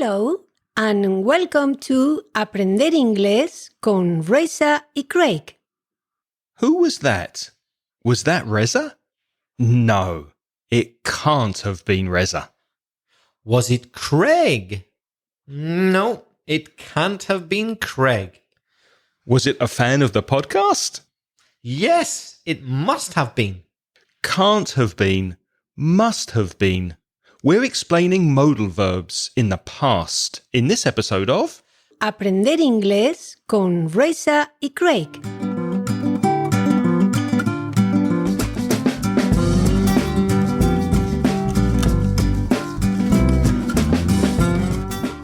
Hello and welcome to Aprender Ingles con Reza y Craig. Who was that? Was that Reza? No, it can't have been Reza. Was it Craig? No, it can't have been Craig. Was it a fan of the podcast? Yes, it must have been. Can't have been, must have been. We're explaining modal verbs in the past in this episode of Aprender Ingles con Reza y Craig.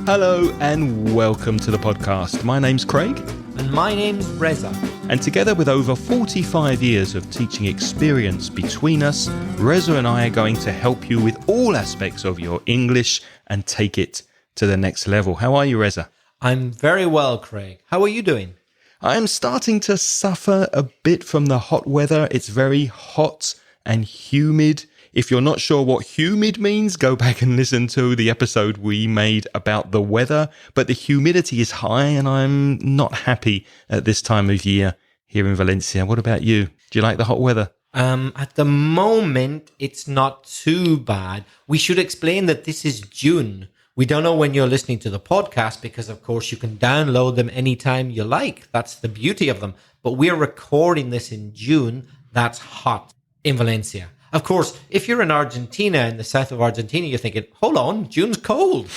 Hello and welcome to the podcast. My name's Craig. And my name's Reza. And together with over 45 years of teaching experience between us, Reza and I are going to help you with all aspects of your English and take it to the next level. How are you, Reza? I'm very well, Craig. How are you doing? I am starting to suffer a bit from the hot weather. It's very hot and humid. If you're not sure what humid means, go back and listen to the episode we made about the weather. But the humidity is high and I'm not happy at this time of year here in Valencia. What about you? Do you like the hot weather? At the moment, it's not too bad. We should explain that this is June. We don't know when you're listening to the podcast because, of course, you can download them anytime you like. That's the beauty of them. But we're recording this in June. That's hot in Valencia. Of course, if you're in Argentina, in the south of Argentina, you're thinking, hold on, June's cold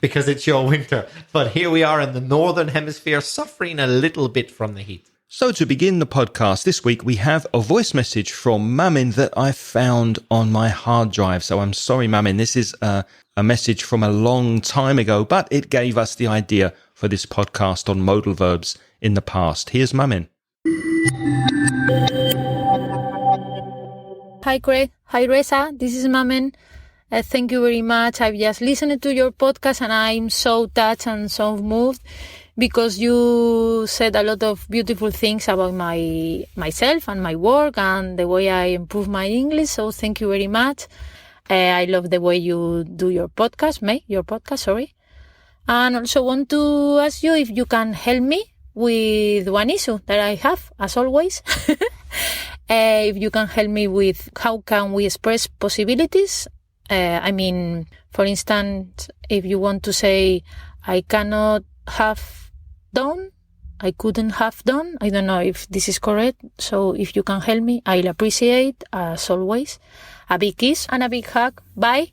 because it's your winter. But here we are in the northern hemisphere suffering a little bit from the heat. So to begin the podcast this week, we have a voice message from Mamin that I found on my hard drive. So I'm sorry, Mamin, this is a message from a long time ago, but it gave us the idea for this podcast on modal verbs in the past. Here's Mamin. Hi, Craig. Hi, Reza. This is Mamen. Thank you very much. I've just listened to your podcast and I'm so touched and so moved because you said a lot of beautiful things about myself and my work and the way I improve my English. So thank you very much. I love the way you do your podcast, And also want to ask you if you can help me with one issue that I have, as always. If you can help me with how can we express possibilities. For instance, if you want to say, I cannot have done, I couldn't have done. I don't know if this is correct. So if you can help me, I'll appreciate, as always. A big kiss and a big hug. Bye.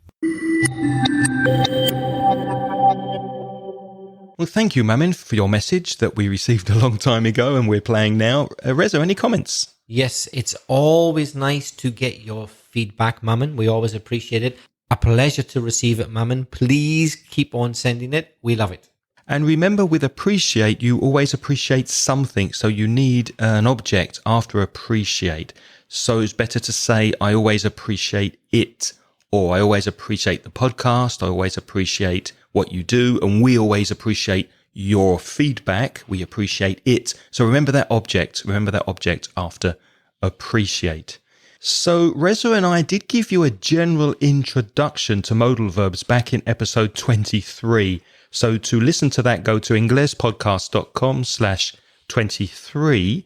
Well, thank you, Mamin, for your message that we received a long time ago and we're playing now. Reza, any comments? Yes, it's always nice to get your feedback, Mammon. We always appreciate it. A pleasure to receive it, Mammon. Please keep on sending it. We love it. And remember, with appreciate, you always appreciate something. So you need an object after appreciate. So it's better to say, I always appreciate it. Or I always appreciate the podcast. I always appreciate what you do. And we always appreciate your feedback. We appreciate it. So remember that object. Remember that object after appreciate. So Reza and I did give you a general introduction to modal verbs back in episode 23. So to listen to that, go to inglespodcast.com/23.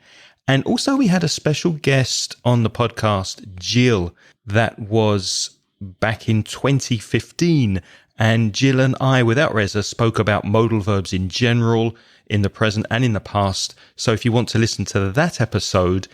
And also we had a special guest on the podcast, Jill, that was back in 2015. And Jill and I, without Reza, spoke about modal verbs in general, in the present and in the past. So if you want to listen to that episode,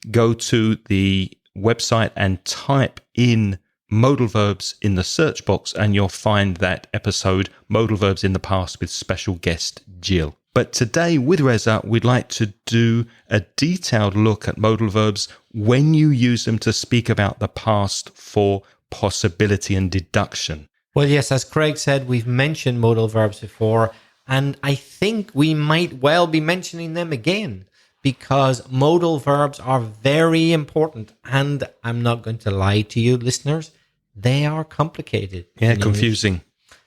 go to the website and type in modal verbs in the search box and you'll find that episode, Modal Verbs in the Past, with special guest Jill. But today with Reza, we'd like to do a detailed look at modal verbs when you use them to speak about the past for possibility and deduction. Well, yes, as Craig said, we've mentioned modal verbs before, and I think we might well be mentioning them again because modal verbs are very important. And I'm not going to lie to you, listeners, they are complicated. Yeah, confusing.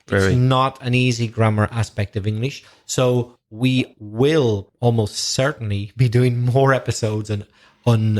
Very. It's not an easy grammar aspect of English. So we will almost certainly be doing more episodes on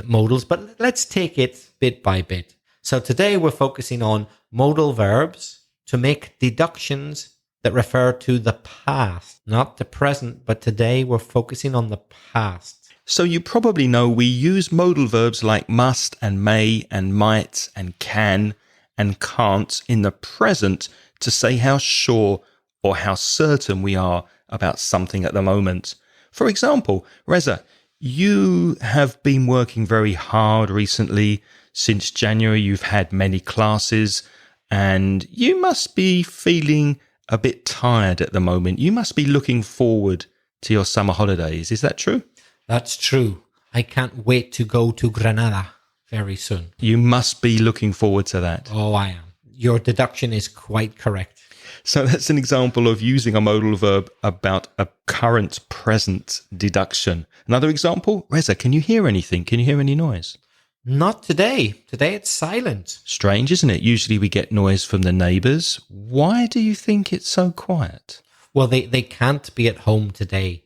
modals, but let's take it bit by bit. So today we're focusing on modal verbs to make deductions that refer to the past, not the present, but today we're focusing on the past. So you probably know we use modal verbs like must and may and might and can and can't in the present to say how sure or how certain we are about something at the moment. For example, Reza, you have been working very hard recently. Since January, you've had many classes and you must be feeling a bit tired at the moment. You must be looking forward to your summer holidays. Is that true? That's true. I can't wait to go to Granada very soon. You must be looking forward to that. Oh, I am. Your deduction is quite correct. So that's an example of using a modal verb about a current present deduction. Another example, Reza, can you hear anything? Can you hear any noise? Not today. Today it's silent. Strange, isn't it? Usually we get noise from the neighbours. Why do you think it's so quiet? Well, they can't be at home today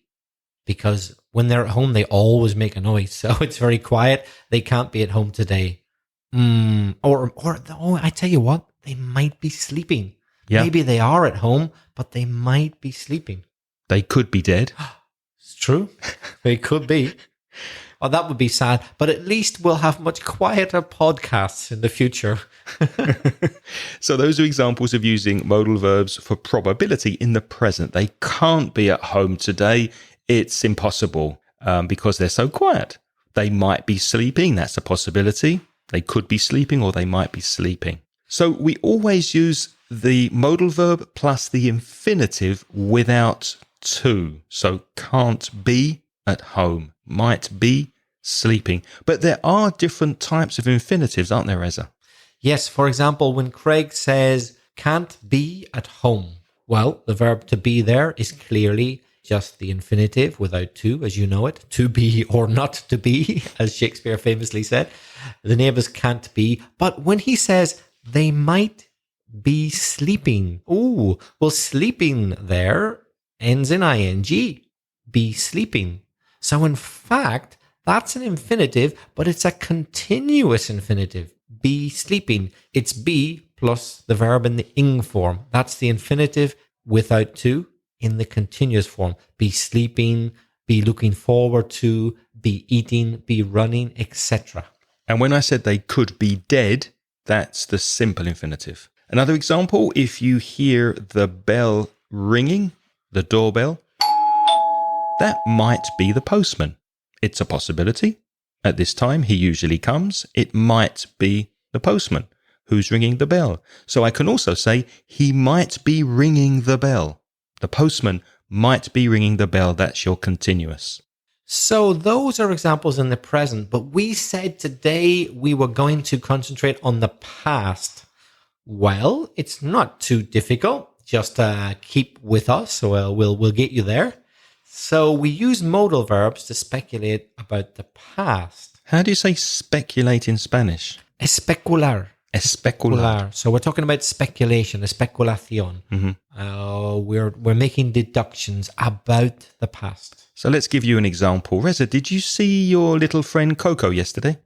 because when they're at home, they always make a noise. So it's very quiet. They can't be at home today. I tell you what, they might be sleeping. Yeah. Maybe they are at home, but they might be sleeping. They could be dead. It's true. They could be. Oh, that would be sad. But at least we'll have much quieter podcasts in the future. So those are examples of using modal verbs for probability in the present. They can't be at home today. It's impossible because they're so quiet. They might be sleeping. That's a possibility. They could be sleeping or they might be sleeping. So we always use the modal verb plus the infinitive without to. So can't be at home, might be sleeping. But there are different types of infinitives, aren't there, Reza? Yes, for example, when Craig says can't be at home, well, the verb to be there is clearly just the infinitive without to, as you know it, to be or not to be, as Shakespeare famously said. The neighbours can't be. But when he says they might be sleeping, well, sleeping there ends in ing, be sleeping. So in fact, that's an infinitive, but it's a continuous infinitive. Be sleeping. It's be plus the verb in the ing form. That's the infinitive without to in the continuous form. Be sleeping, be looking forward to, be eating, be running, etc. And when I said they could be dead, that's the simple infinitive. Another example, if you hear the bell ringing, the doorbell, that might be the postman. It's a possibility. At this time, he usually comes. It might be the postman who's ringing the bell. So I can also say he might be ringing the bell. The postman might be ringing the bell. That's your continuous. So those are examples in the present, but we said today we were going to concentrate on the past. Well, it's not too difficult. Just keep with us, so we'll get you there. So we use modal verbs to speculate about the past. How do you say speculate in Spanish? Especular. Especular. So we're talking about speculation, especulación. Mm-hmm. We're making deductions about the past. So let's give you an example. Reza, did you see your little friend Coco yesterday?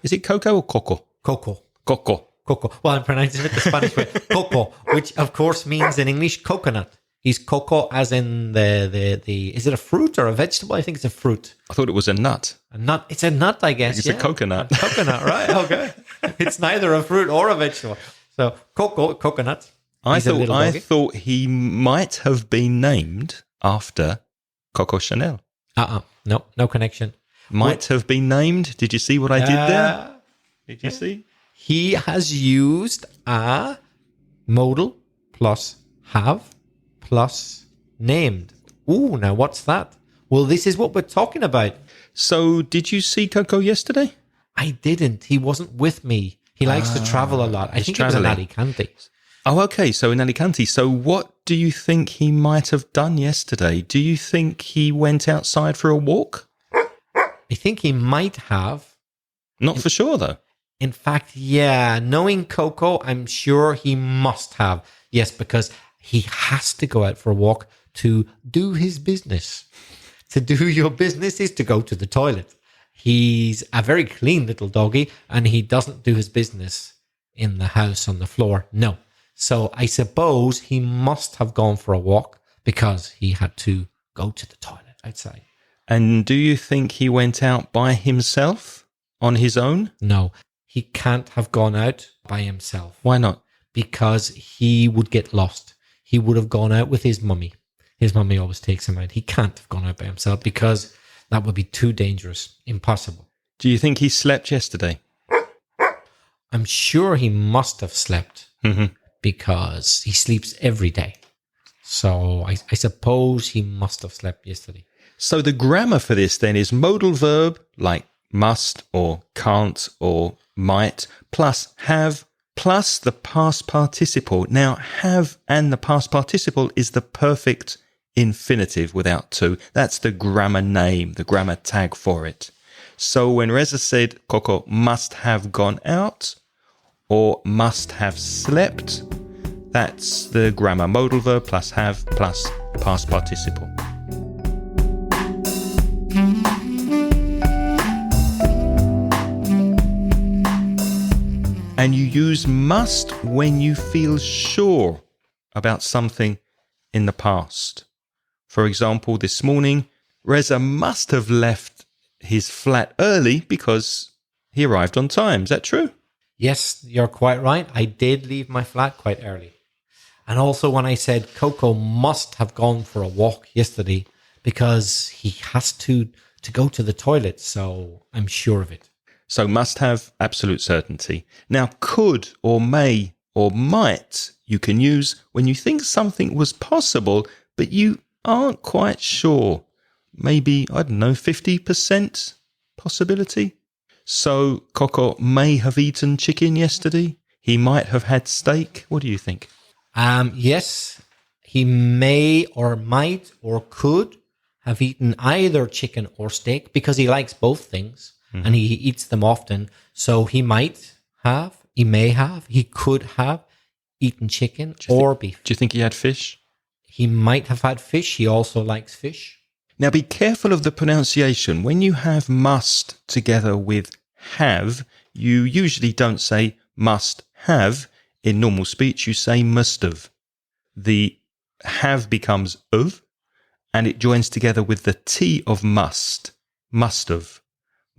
Is it Coco or Coco? Coco. Coco. Coco. Well, I'm pronouncing it the Spanish way. Coco, which of course means in English coconut. He's coco as in the is it a fruit or a vegetable? I think it's a fruit. I thought it was a nut. A nut. It's a nut, I guess. It's a coconut. A coconut, right? Okay. It's neither a fruit or a vegetable. So coconut. I thought he might have been named after Coco Chanel. No connection. Might have been named. Did you see what I did there? Did you see? He has used a modal plus have plus named. Ooh, now what's that? Well, this is what we're talking about. So did you see Coco yesterday? I didn't. He wasn't with me. He likes to travel a lot. I think it was in Alicante. Oh, okay. So in Alicante. So what do you think he might have done yesterday? Do you think he went outside for a walk? I think he might have. Not for sure, though. In fact, yeah. Knowing Coco, I'm sure he must have. Yes, because he has to go out for a walk to do his business. To do your business is to go to the toilet. He's a very clean little doggy and he doesn't do his business in the house on the floor. No. So I suppose he must have gone for a walk because he had to go to the toilet outside. And do you think he went out by himself on his own? No, he can't have gone out by himself. Why not? Because he would get lost. He would have gone out with his mummy. His mummy always takes him out. He can't have gone out by himself because that would be too dangerous. Impossible. Do you think he slept yesterday? I'm sure he must have slept Mm-hmm. because he sleeps every day. So I suppose he must have slept yesterday. So the grammar for this then is modal verb like must or can't or might plus have plus the past participle. Now, have and the past participle is the perfect infinitive without to. That's the grammar name, the grammar tag for it. So when Reza said Coco must have gone out or must have slept, that's the grammar modal verb plus have plus past participle. And you use must when you feel sure about something in the past. For example, this morning, Reza must have left his flat early because he arrived on time. Is that true? Yes, you're quite right. I did leave my flat quite early. And also when I said Coco must have gone for a walk yesterday because he has to go to the toilet. So I'm sure of it. So must have absolute certainty. Now, could or may or might you can use when you think something was possible, but you aren't quite sure. Maybe, 50% possibility. So Coco may have eaten chicken yesterday. He might have had steak. What do you think? Yes, he may or might or could have eaten either chicken or steak because he likes both things. And he eats them often. So he might have, he may have, he could have eaten chicken or beef. Do you think he had fish? He might have had fish. He also likes fish. Now be careful of the pronunciation. When you have must together with have, you usually don't say must have. In normal speech, you say must have. The have becomes of, and it joins together with the T of must. Must have.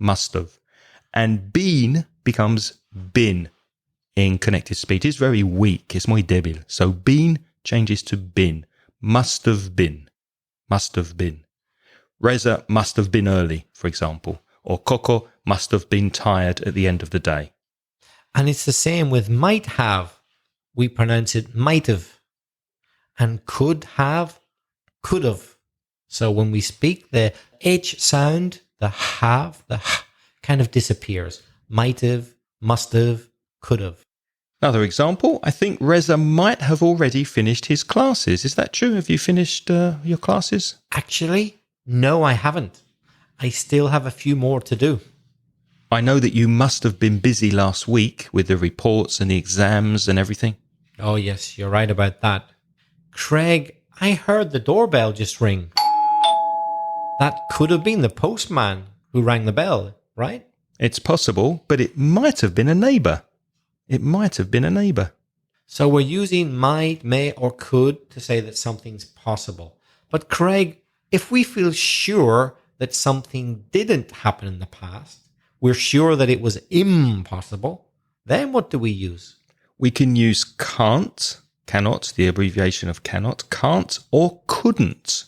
Must have. And been becomes been in connected speech. It's very weak. It's muy débil. So been changes to been. Must have been. Must have been. Reza must have been early, for example. Or Coco must have been tired at the end of the day. And it's the same with might have. We pronounce it might have. And could have, could have. So when we speak, the H sound, the have, the h kind of disappears. Might have, must have, could have. Another example, I think Reza might have already finished his classes. Is that true? Have you finished your classes? Actually, no, I haven't. I still have a few more to do. I know that you must have been busy last week with the reports and the exams and everything. Oh, yes, you're right about that. Craig, I heard the doorbell just ring. That could have been the postman who rang the bell, right? It's possible, but it might have been a neighbour. It might have been a neighbour. So we're using might, may, or could to say that something's possible. But Craig, if we feel sure that something didn't happen in the past, we're sure that it was impossible, then what do we use? We can use can't, cannot, the abbreviation of cannot, can't or couldn't.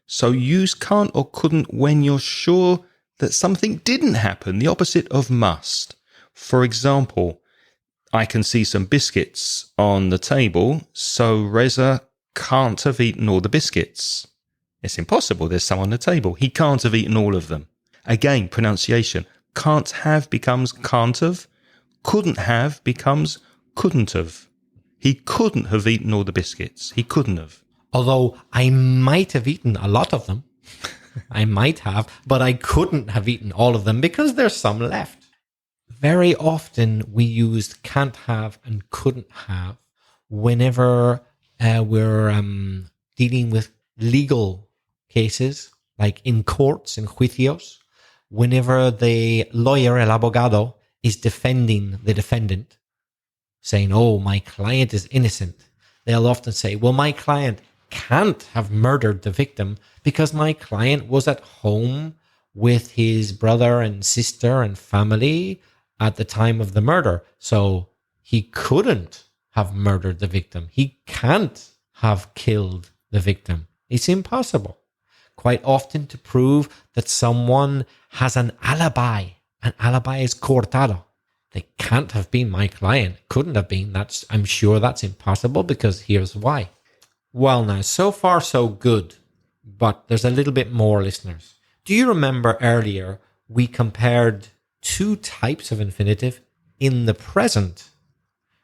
So use can't or couldn't when you're sure that something didn't happen, the opposite of must. For example, I can see some biscuits on the table, so Reza can't have eaten all the biscuits. It's impossible, there's some on the table. He can't have eaten all of them. Again, pronunciation. Can't have becomes can't have. Couldn't have becomes couldn't have. He couldn't have eaten all the biscuits. He couldn't have. Although I might have eaten a lot of them. I might have, but I couldn't have eaten all of them because there's some left. Very often we used can't have and couldn't have whenever we're dealing with legal cases, like in courts, in juicios, whenever the lawyer, el abogado, is defending the defendant. saying, oh, my client is innocent. They'll often say, well, my client can't have murdered the victim because my client was at home with his brother and sister and family at the time of the murder. So he couldn't have murdered the victim. He can't have killed the victim. It's impossible. Quite often, to prove that someone has an alibi is cortado. They can't have been my client. Couldn't have been. I'm sure that's impossible because here's why. Well, now, so far so good, but there's a little bit more, listeners. Do you remember earlier we compared two types of infinitive in the present?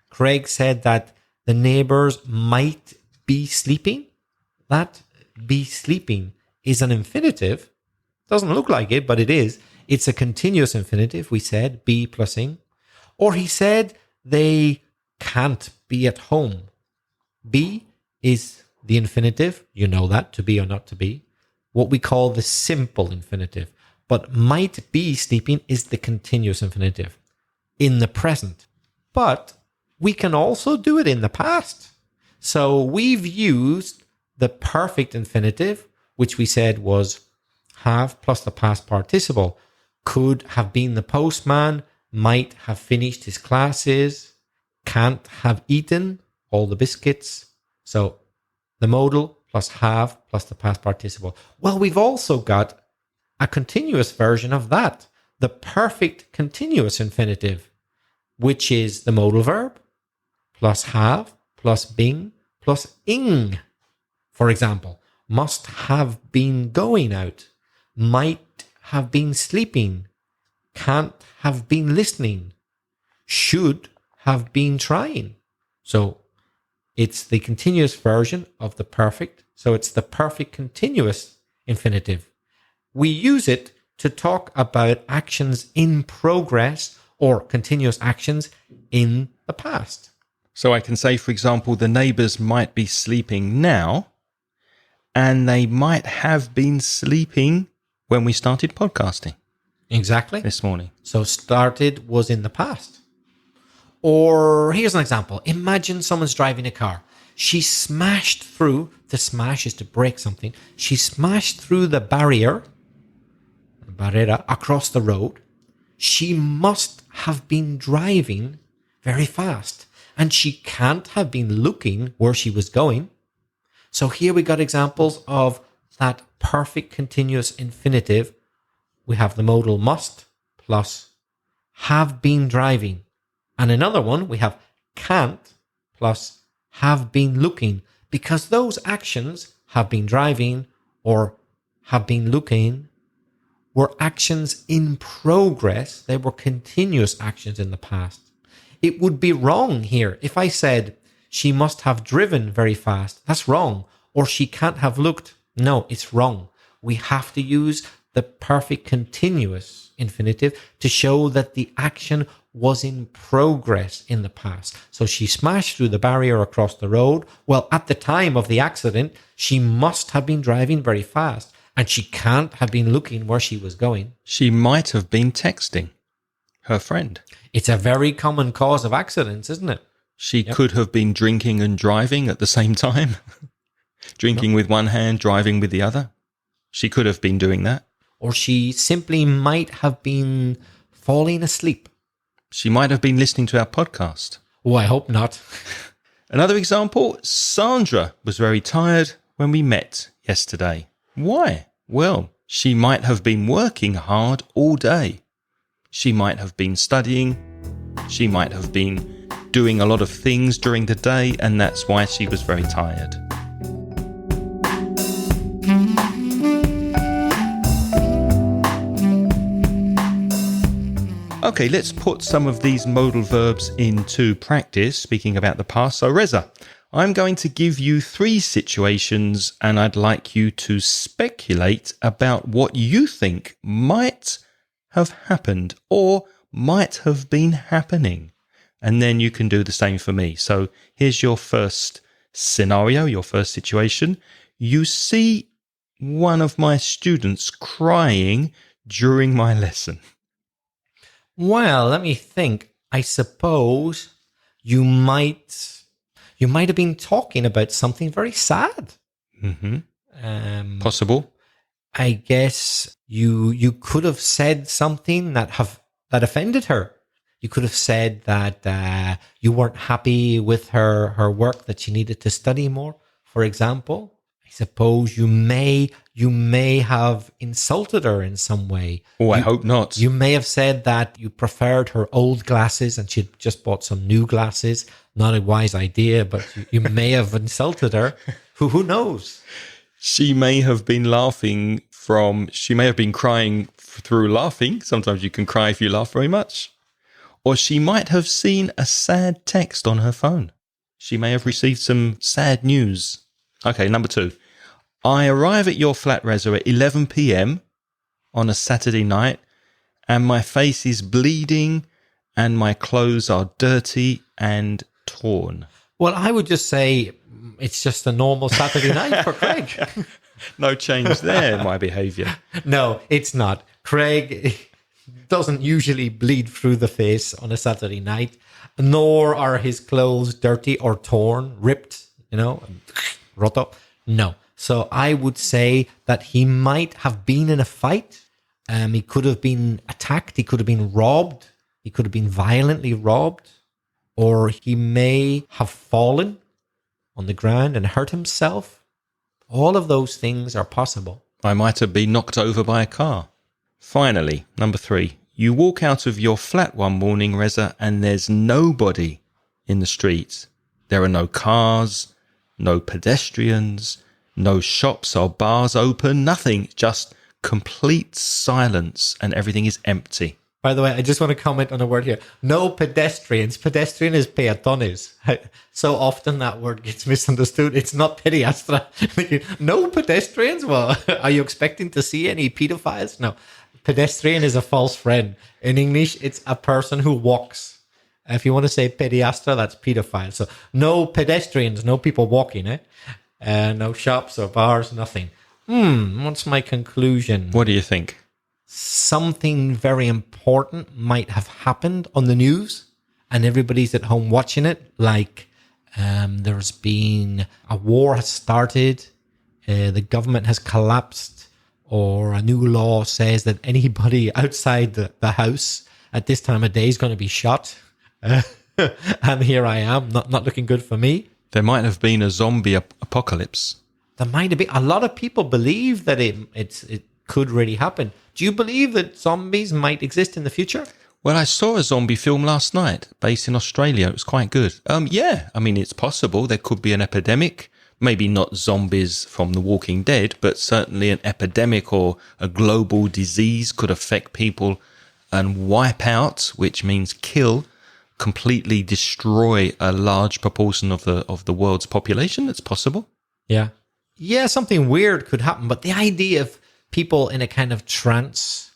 Craig said that the neighbors might be sleeping. That be sleeping is an infinitive. Doesn't look like it, but it is. It's a continuous infinitive. We said be plus ing. Or he said they can't be at home. Be is the infinitive. You know that, to be or not to be. What we call the simple infinitive. But might be sleeping is the continuous infinitive in the present. But we can also do it in the past. So we've used the perfect infinitive, which we said was have plus the past participle. Could have been the postman, might have finished his classes, can't have eaten all the biscuits. So the modal plus have plus the past participle. Well, we've also got a continuous version of that, the perfect continuous infinitive, which is the modal verb plus have plus been plus ing. For example, must have been going out, might have been sleeping, can't have been listening, should have been trying. So it's the continuous version of the perfect. So it's the perfect continuous infinitive. We use it to talk about actions in progress or continuous actions in the past. So I can say, for example, the neighbours might be sleeping now, and they might have been sleeping when we started podcasting. Exactly. This morning. So started was in the past. Or here's an example. Imagine someone's driving a car. She smashed through, the smash is to break something. She smashed through the barriera across the road. She must have been driving very fast. And she can't have been looking where she was going. So here we got examples of that perfect continuous infinitive. We have the modal must plus have been driving. And another one, we have can't plus have been looking, because those actions, have been driving or have been looking, were actions in progress. They were continuous actions in the past. It would be wrong here if I said she must have driven very fast. That's wrong. Or she can't have looked. No, it's wrong. We have to use the perfect continuous infinitive to show that the action was in progress in the past. So she smashed through the barrier across the road. Well, at the time of the accident, she must have been driving very fast, and she can't have been looking where she was going. She might have been texting her friend. It's a very common cause of accidents, isn't it? She could have been drinking and driving at the same time. Drinking with one hand, driving with the other. She could have been doing that. Or she simply might have been falling asleep. She might have been listening to our podcast. Oh, I hope not. Another example, Sandra was very tired when we met yesterday. Why? Well, she might have been working hard all day. She might have been studying. She might have been doing a lot of things during the day, and that's why she was very tired. Okay, let's put some of these modal verbs into practice, speaking about the past. So, Reza, I'm going to give you 3 situations, and I'd like you to speculate about what you think might have happened or might have been happening. And then you can do the same for me. So, here's your first scenario, your first situation. You see one of my students crying during my lesson. Well, let me think. I suppose you might have been talking about something very sad. Possible. I guess you could have said something that offended her. You could have said that you weren't happy with her work, that she needed to study more, for example. I suppose you may have insulted her in some way. Oh, I hope not. You may have said that you preferred her old glasses and she'd just bought some new glasses. Not a wise idea, but you may have insulted her. Who knows? She may have been crying through laughing. Sometimes you can cry if you laugh very much. Or she might have seen a sad text on her phone. She may have received some sad news. Okay, number 2. I arrive at your flat, Reza, at 11 p.m. on a Saturday night, and my face is bleeding and my clothes are dirty and torn. Well, I would just say it's just a normal Saturday night for Craig. No change there in my behaviour. No, it's not. Craig doesn't usually bleed through the face on a Saturday night, nor are his clothes dirty or torn, ripped, roto. No. So I would say that he might have been in a fight. He could have been attacked. He could have been robbed. He could have been violently robbed. Or he may have fallen on the ground and hurt himself. All of those things are possible. I might have been knocked over by a car. Finally, number 3. You walk out of your flat one morning, Reza, and there's nobody in the streets. There are no cars, no pedestrians, no shops or bars open, nothing. Just complete silence and everything is empty. By the way, I just want to comment on a word here. No pedestrians. Pedestrian is peatones. So often that word gets misunderstood. It's not pediastra. No pedestrians? Well, are you expecting to see any pedophiles? No. Pedestrian is a false friend. In English, it's a person who walks. If you want to say pediastra, that's pedophile. So no pedestrians, no people walking, no shops or bars, nothing. What's my conclusion? What do you think? Something very important might have happened on the news and everybody's at home watching it. Like there's been a war has started, the government has collapsed, or a new law says that anybody outside the house at this time of day is going to be shot. And here I am, not looking good for me. There might have been a zombie apocalypse. There might have been. A lot of people believe that it could really happen. Do you believe that zombies might exist in the future? Well, I saw a zombie film last night based in Australia. It was quite good. Yeah, I mean, it's possible there could be an epidemic. Maybe not zombies from The Walking Dead, but certainly an epidemic or a global disease could affect people and wipe out, which means kill, completely destroy a large proportion of the world's population. It's possible. Yeah. Yeah, something weird could happen. But the idea of people in a kind of trance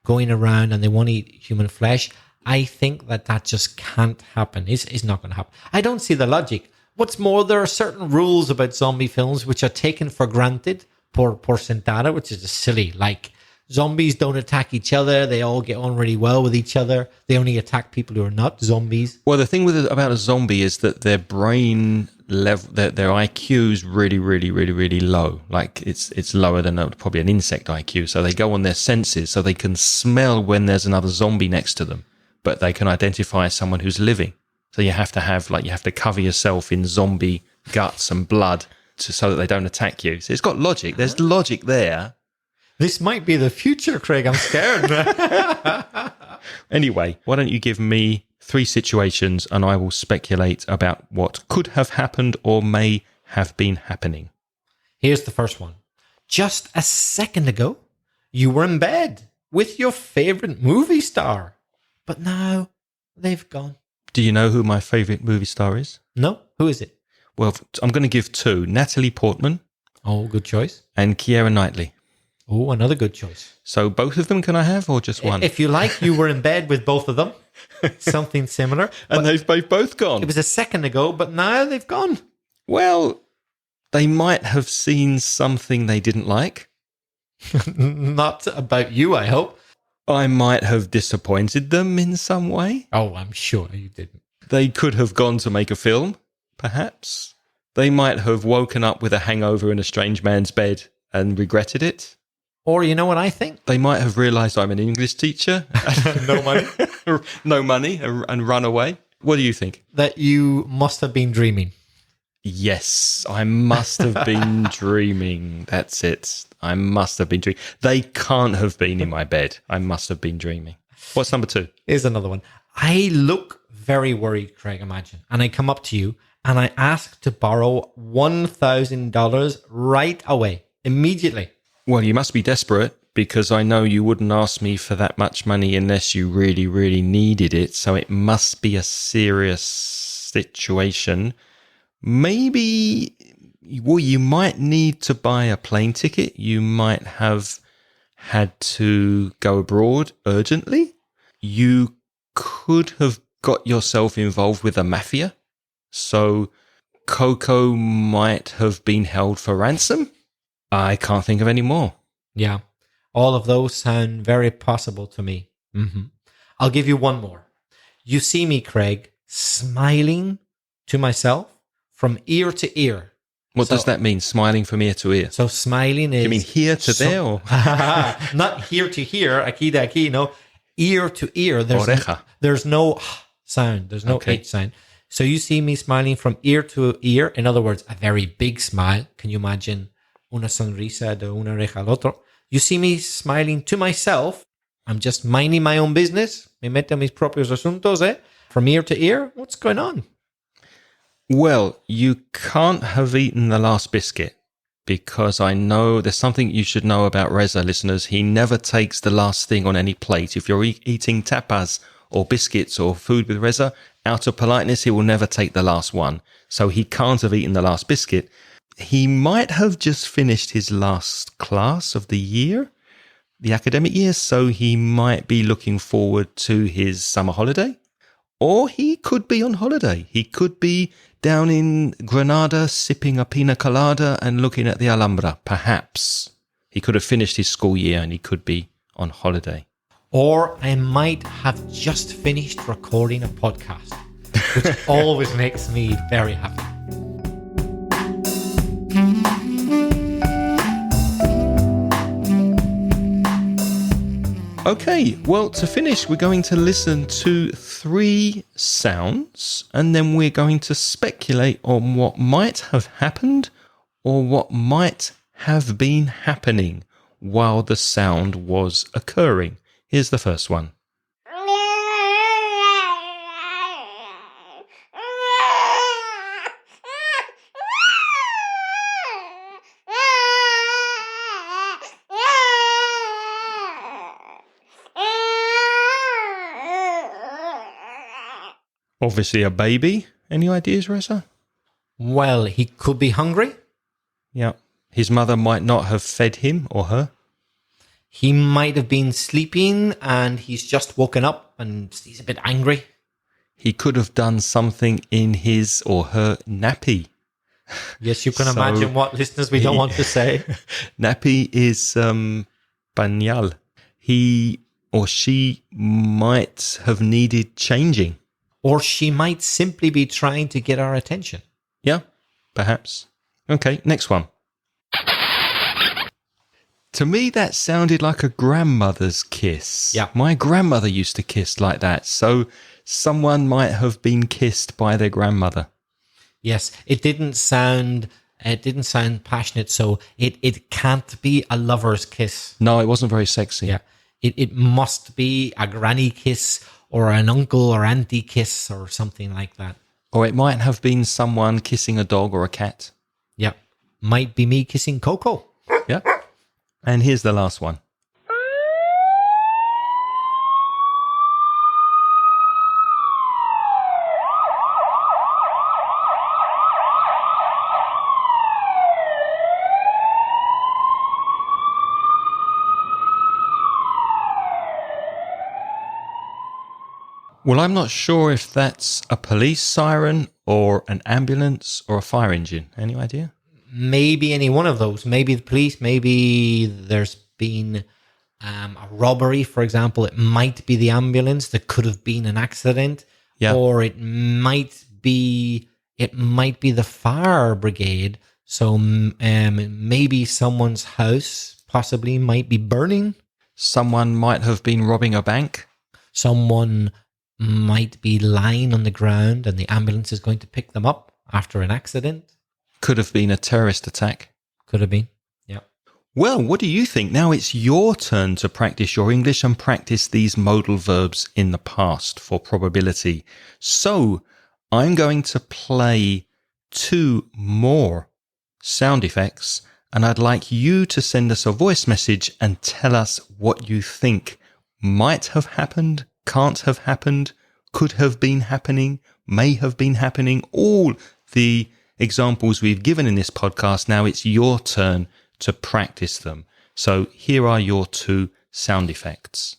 going around and they want to eat human flesh, I think that just can't happen. It's not going to happen. I don't see the logic. What's more, there are certain rules about zombie films which are taken for granted, por sentada, which is just silly. Like, zombies don't attack each other. They all get on really well with each other. They only attack people who are not zombies. Well, the thing about a zombie is that their brain level, their IQ is really, really, really, really low. Like it's lower than probably an insect IQ. So they go on their senses, so they can smell when there's another zombie next to them, but they can identify someone who's living. So you have to cover yourself in zombie guts and blood so that they don't attack you. So it's got logic. There's logic there. This might be the future, Craig. I'm scared. Anyway, why don't you give me 3 situations and I will speculate about what could have happened or may have been happening. Here's the first one. Just a second ago, you were in bed with your favorite movie star, but now they've gone. Do you know who my favorite movie star is? No? Who is it? Well, I'm going to give 2. Natalie Portman. Oh, good choice. And Keira Knightley. Oh, another good choice. So both of them can I have or just one? If you like, you were in bed with both of them. Something similar. And they've both gone. It was a second ago, but now they've gone. Well, they might have seen something they didn't like. Not about you, I hope. I might have disappointed them in some way. Oh, I'm sure you didn't. They could have gone to make a film, perhaps. They might have woken up with a hangover in a strange man's bed and regretted it. Or you know what I think? They might have realised I'm an English teacher. No money. No money and run away. What do you think? That you must have been dreaming. Yes, I must have been dreaming. That's it. I must have been dreaming. They can't have been in my bed. I must have been dreaming. What's number 2? Here's another one. I look very worried, Craig, imagine. And I come up to you and I ask to borrow $1,000 right away, immediately. Well, you must be desperate because I know you wouldn't ask me for that much money unless you really, really needed it. So it must be a serious situation. Maybe, well, you might need to buy a plane ticket. You might have had to go abroad urgently. You could have got yourself involved with the mafia. So Coco might have been held for ransom. I can't think of any more. Yeah, all of those sound very possible to me. Mm-hmm. I'll give you one more. You see me, Craig, smiling to myself from ear to ear. What does that mean, smiling from ear to ear? So smiling is... You mean here to there? Or? Not here to here, aquí de aquí, no. Ear to ear. Oreja. There's no sound. There's no H sound. So you see me smiling from ear to ear. In other words, a very big smile. Can you imagine una sonrisa de una oreja al otro? You see me smiling to myself. I'm just minding my own business. Me meto en mis propios asuntos, eh? From ear to ear. What's going on? Well, you can't have eaten the last biscuit because I know there's something you should know about Reza, listeners. He never takes the last thing on any plate. If you're eating tapas or biscuits or food with Reza, out of politeness, he will never take the last one. So he can't have eaten the last biscuit. He might have just finished his last class of the year, the academic year, so he might be looking forward to his summer holiday. Or he could be on holiday. He could be down in Granada sipping a pina colada and looking at the Alhambra. Perhaps he could have finished his school year and he could be on holiday. Or I might have just finished recording a podcast, which always makes me very happy. Okay, well, to finish, we're going to listen to 3 sounds and then we're going to speculate on what might have happened or what might have been happening while the sound was occurring. Here's the first one. Obviously a baby. Any ideas, Reza? Well, he could be hungry. Yeah. His mother might not have fed him or her. He might have been sleeping and he's just woken up and he's a bit angry. He could have done something in his or her nappy. Yes, you can imagine what listeners we don't want to say. Nappy is pañal. He or she might have needed changing. Or she might simply be trying to get our attention. Yeah, perhaps. Okay, next one. To me, that sounded like a grandmother's kiss. Yeah. My grandmother used to kiss like that. So someone might have been kissed by their grandmother. Yes, it didn't sound passionate, so it can't be a lover's kiss. No, it wasn't very sexy. Yeah. It must be a granny kiss or an uncle or auntie kiss or something like that. Or it might have been someone kissing a dog or a cat. Yeah. Might be me kissing Coco. Yeah. And here's the last one. Well, I'm not sure if that's a police siren or an ambulance or a fire engine. Any idea? Maybe any one of those. Maybe the police. Maybe there's been a robbery, for example. It might be the ambulance. There could have been an accident. Yeah. Or it might be the fire brigade. So maybe someone's house possibly might be burning. Someone might have been robbing a bank. Someone might be lying on the ground and the ambulance is going to pick them up after an accident. Could have been a terrorist attack. Could have been. Yeah. Well, what do you think? Now it's your turn to practice your English and practice these modal verbs in the past for probability. So I'm going to play 2 more sound effects, and I'd like you to send us a voice message and tell us what you think might have happened, can't have happened, could have been happening, may have been happening, all the examples we've given in this podcast. Now it's your turn to practice them. So here are your 2 sound effects.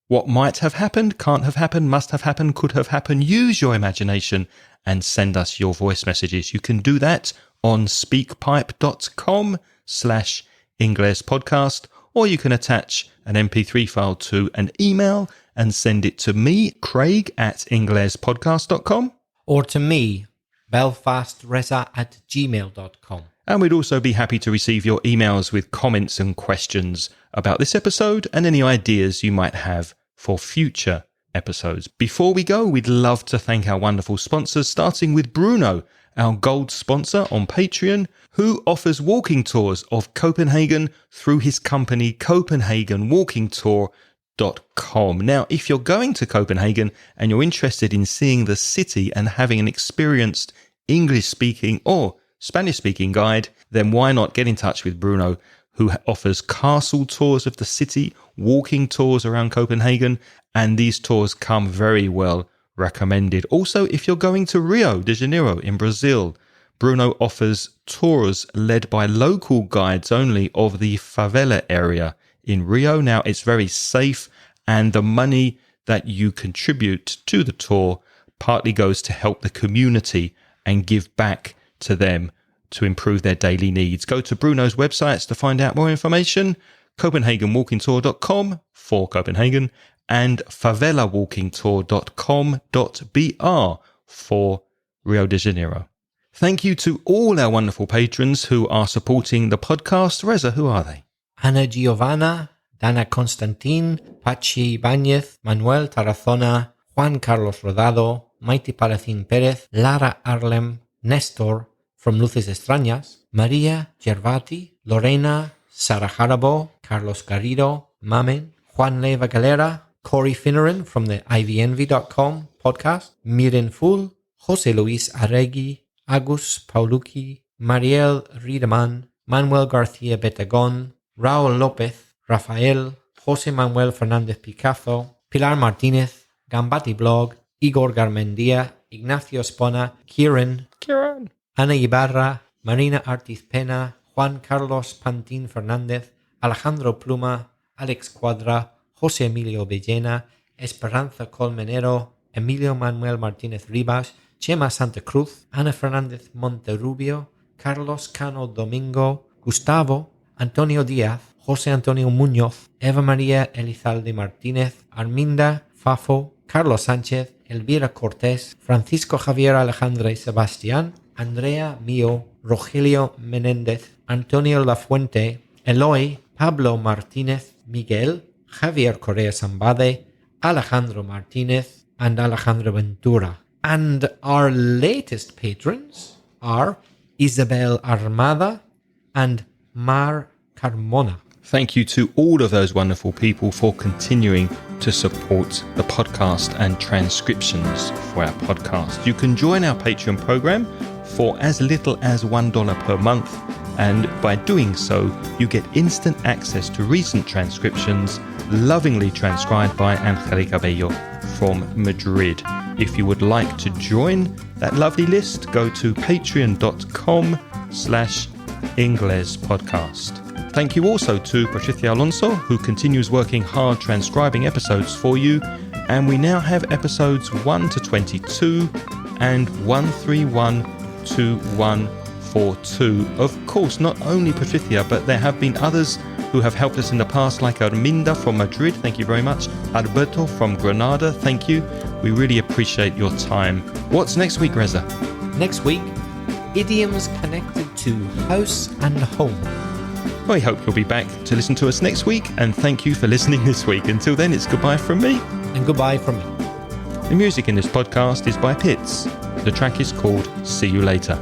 What might have happened, can't have happened, must have happened, could have happened. Use your imagination and send us your voice messages. You can do that on speakpipe.com/inglespodcast, or you can attach an MP3 file to an email and send it to me, Craig, at inglespodcast.com. Or to me, belfastreza@gmail.com. And we'd also be happy to receive your emails with comments and questions about this episode and any ideas you might have for future episodes. Before we go, we'd love to thank our wonderful sponsors, starting with Bruno, our gold sponsor on Patreon, who offers walking tours of Copenhagen through his company, CopenhagenWalkingTour.com. Now, if you're going to Copenhagen and you're interested in seeing the city and having an experienced English-speaking or Spanish-speaking guide, then why not get in touch with Bruno, who offers castle tours of the city, walking tours around Copenhagen, and these tours come very well recommended. Also, if you're going to Rio de Janeiro in Brazil, Bruno offers tours led by local guides only of the favela area in Rio. Now, it's very safe, and the money that you contribute to the tour partly goes to help the community and give back to them to improve their daily needs. Go to Bruno's websites to find out more information, CopenhagenWalkingTour.com for Copenhagen and favelawalkingtour.com.br for Rio de Janeiro. Thank you to all our wonderful patrons who are supporting the podcast. Reza, who are they? Ana Giovanna, Dana Constantin, Pachi Bañez, Manuel Tarazona, Juan Carlos Rodado, Maite Palacín Pérez, Lara Arlem, Nestor from Luces Extrañas, María Gervati, Lorena, Sara Jarabo, Carlos Garrido, Mamen, Juan Leva Galera, Corey Finneran from the ivenvy.com podcast, Miren Full, José Luis Arregui, Agus Paulucci, Mariel Riedemann, Manuel García Betagón, Raúl López, Rafael, José Manuel Fernández Picazo, Pilar Martínez, Gambati Blog, Igor Garmendia, Ignacio Espona, Kieran, Ana Ibarra, Marina Artiz Pena, Juan Carlos Pantín Fernández, Alejandro Pluma, Alex Cuadra, José Emilio Villena, Esperanza Colmenero, Emilio Manuel Martínez Rivas, Chema Santa Cruz, Ana Fernández Monterrubio, Carlos Cano Domingo, Gustavo, Antonio Díaz, José Antonio Muñoz, Eva María Elizalde Martínez, Arminda Fafo, Carlos Sánchez, Elvira Cortés, Francisco Javier Alejandra y Sebastián, Andrea Mío, Rogelio Menéndez, Antonio Lafuente, Eloy, Pablo Martínez, Miguel, Javier Correa Zambade, Alejandro Martínez, and Alejandro Ventura. And our latest patrons are Isabel Armada and Mar Carmona. Thank you to all of those wonderful people for continuing to support the podcast and transcriptions for our podcast. You can join our Patreon program for as little as $1 per month, and by doing so, you get instant access to recent transcriptions lovingly transcribed by Angelica Bello from Madrid. If you would like to join that lovely list, go to patreon.com/inglespodcast. Thank you also to Patricia Alonso, who continues working hard transcribing episodes for you. And we now have episodes 1 to 22 and 131 to 144. 442. Of course, not only Patricia, but there have been others who have helped us in the past, like Arminda from Madrid, thank you very much. Alberto from Granada, thank you. We really appreciate your time. What's next week, Reza? Next week, idioms connected to house and home. I hope you'll be back to listen to us next week, and thank you for listening this week. Until then, it's goodbye from me. And goodbye from me. The music in this podcast is by Pitts. The track is called See You Later.